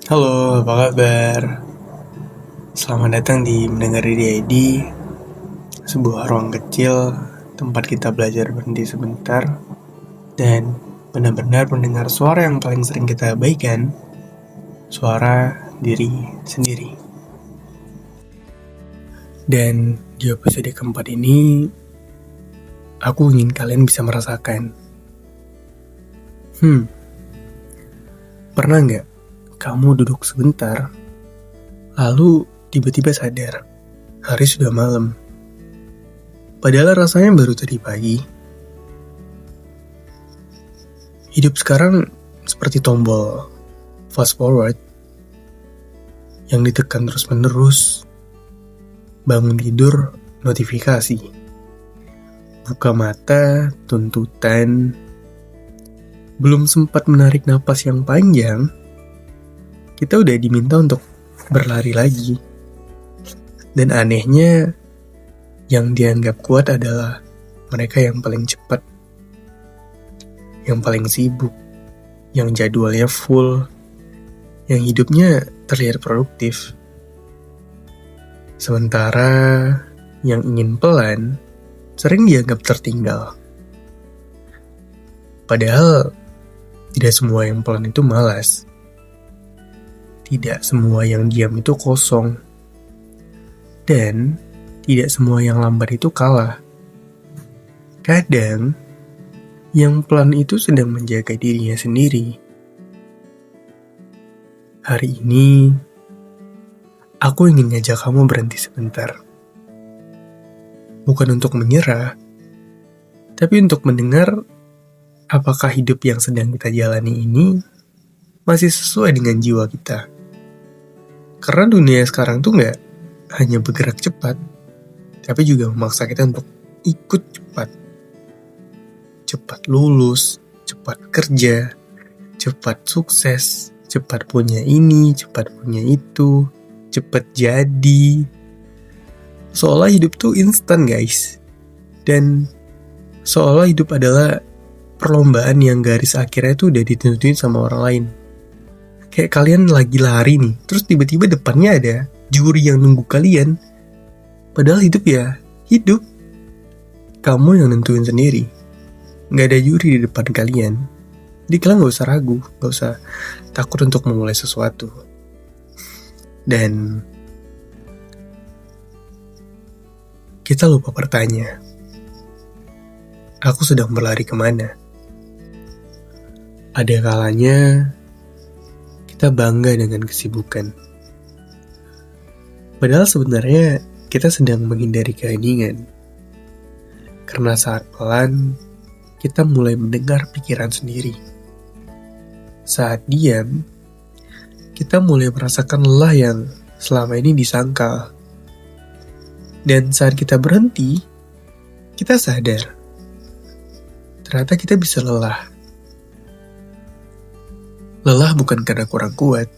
Halo, apa kabar? Selamat datang di Mendengar Diri ID, sebuah ruang kecil tempat kita belajar berhenti sebentar dan benar-benar mendengar suara yang paling sering kita abaikan, suara diri sendiri. Dan di episode keempat ini, aku ingin kalian bisa merasakan. Pernah nggak kamu duduk sebentar, lalu tiba-tiba sadar, hari sudah malam. Padahal rasanya baru tadi pagi. Hidup sekarang seperti tombol fast forward yang ditekan terus-menerus. Bangun tidur, notifikasi. Buka mata, tuntutan. Belum sempat menarik napas yang panjang, kita udah diminta untuk berlari lagi. Dan anehnya, yang dianggap kuat adalah mereka yang paling cepat, yang paling sibuk, yang jadwalnya full, yang hidupnya terlihat produktif. Sementara yang ingin pelan sering dianggap tertinggal. Padahal tidak semua yang pelan itu malas. Tidak semua yang diam itu kosong. Dan tidak semua yang lambat itu kalah. Kadang, yang pelan itu sedang menjaga dirinya sendiri. Hari ini, aku ingin ngajak kamu berhenti sebentar. Bukan untuk menyerah, tapi untuk mendengar apakah hidup yang sedang kita jalani ini masih sesuai dengan jiwa kita. Karena dunia sekarang tuh nggak hanya bergerak cepat, tapi juga memaksa kita untuk ikut cepat. Cepat lulus, cepat kerja, cepat sukses, cepat punya ini, cepat punya itu, cepat jadi. Seolah hidup tuh instan guys. Dan seolah hidup adalah perlombaan yang garis akhirnya tuh udah ditentuin sama orang lain. Kayak kalian lagi lari nih, terus tiba-tiba depannya ada juri yang nunggu kalian. Padahal hidup ya, hidup. Kamu yang nentuin sendiri. Gak ada juri di depan kalian. Jadi kalian gak usah ragu, gak usah takut untuk memulai sesuatu. Dan kita lupa bertanya, aku sedang berlari kemana? Ada kalanya kita bangga dengan kesibukan. Padahal sebenarnya kita sedang menghindari keheningan. Karena saat pelan, kita mulai mendengar pikiran sendiri. Saat diam, kita mulai merasakan lelah yang selama ini disangkal. Dan saat kita berhenti, kita sadar. Ternyata kita bisa lelah. Lelah bukan karena kurang kuat,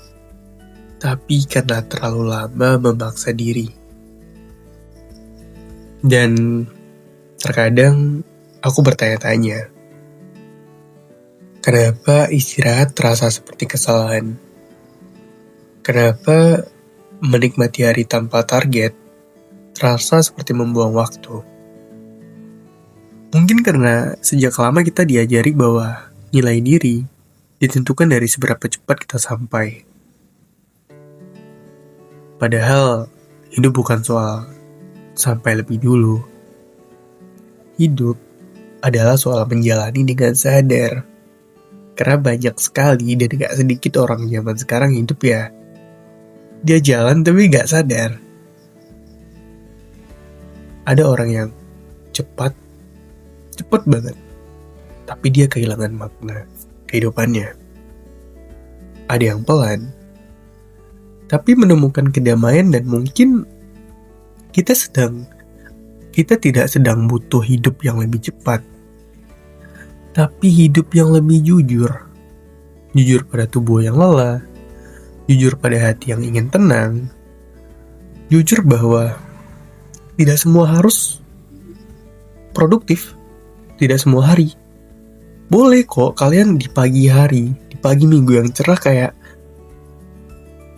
tapi karena terlalu lama memaksa diri. Dan terkadang aku bertanya-tanya, kenapa istirahat terasa seperti kesalahan? Kenapa menikmati hari tanpa target terasa seperti membuang waktu? Mungkin karena sejak lama kita diajari bahwa nilai diri ditentukan dari seberapa cepat kita sampai. Padahal hidup bukan soal sampai lebih dulu. Hidup adalah soal menjalani dengan sadar. Karena banyak sekali dan gak sedikit orang zaman sekarang hidup ya, dia jalan tapi gak sadar. Ada orang yang cepat banget, tapi dia kehilangan makna kehidupannya. Ada yang pelan, tapi menemukan kedamaian dan mungkin kita tidak sedang butuh hidup yang lebih cepat, tapi hidup yang lebih jujur. Jujur pada tubuh yang lelah, jujur pada hati yang ingin tenang, jujur bahwa tidak semua harus produktif, tidak semua hari. Boleh kok kalian di pagi hari, di pagi minggu yang cerah kayak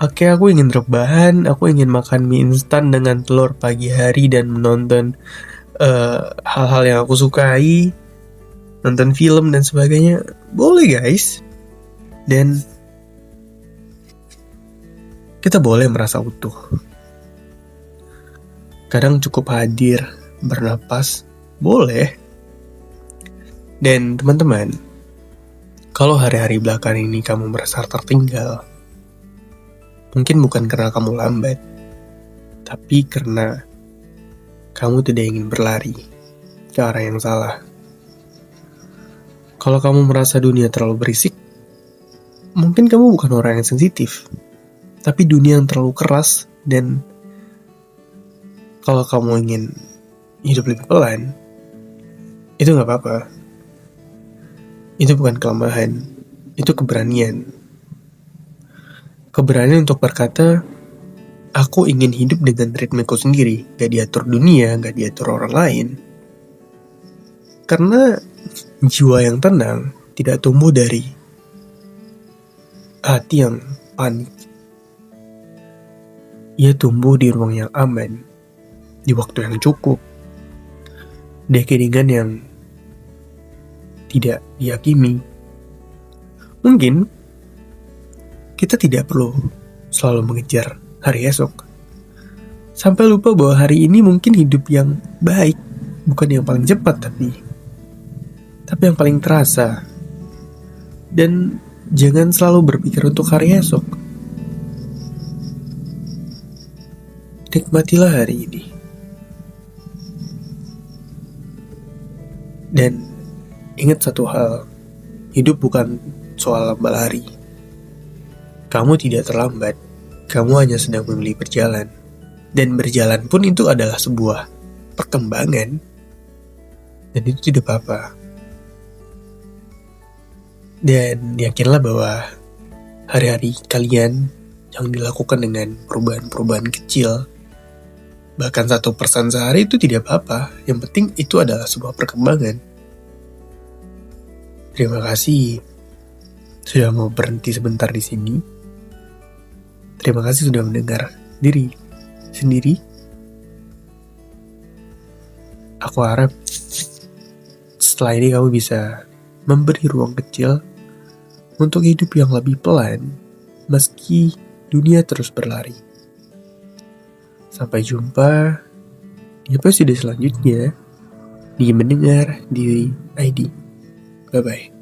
Oke, aku ingin rebahan, aku ingin makan mie instan dengan telur pagi hari dan menonton hal-hal yang aku sukai, nonton film dan sebagainya. Boleh guys. Dan kita boleh merasa utuh. Kadang cukup hadir, bernapas, boleh. Dan teman-teman, kalau hari-hari belakangan ini kamu merasa tertinggal, mungkin bukan karena kamu lambat, tapi karena kamu tidak ingin berlari ke arah yang salah. Kalau kamu merasa dunia terlalu berisik, mungkin kamu bukan orang yang sensitif, tapi dunia yang terlalu keras. Dan kalau kamu ingin hidup lebih pelan, itu gak apa-apa. Itu bukan kelemahan, itu keberanian. Keberanian untuk berkata, aku ingin hidup dengan ritmeku sendiri, gak diatur dunia, gak diatur orang lain. Karena jiwa yang tenang tidak tumbuh dari hati yang panik. Ia tumbuh di ruang yang aman, di waktu yang cukup, di keinginan yang tidak dihakimi. Mungkin kita tidak perlu selalu mengejar hari esok, sampai lupa bahwa hari ini mungkin hidup yang baik, bukan yang paling cepat, tapi yang paling terasa. Dan jangan selalu berpikir untuk hari esok. Nikmatilah hari ini. Dan ingat satu hal, hidup bukan soal lomba lari. Kamu tidak terlambat, kamu hanya sedang memilih berjalan. Dan berjalan pun itu adalah sebuah perkembangan. Dan itu tidak apa-apa. Dan yakinlah bahwa hari-hari kalian yang dilakukan dengan perubahan-perubahan kecil, bahkan 1% sehari itu tidak apa-apa. Yang penting itu adalah sebuah perkembangan. Terima kasih sudah mau berhenti sebentar di sini. Terima kasih sudah mendengar diri sendiri. Aku harap setelah ini kamu bisa memberi ruang kecil untuk hidup yang lebih pelan, meski dunia terus berlari. Sampai jumpa di episode selanjutnya di Mendengar Diri ID. Bye-bye.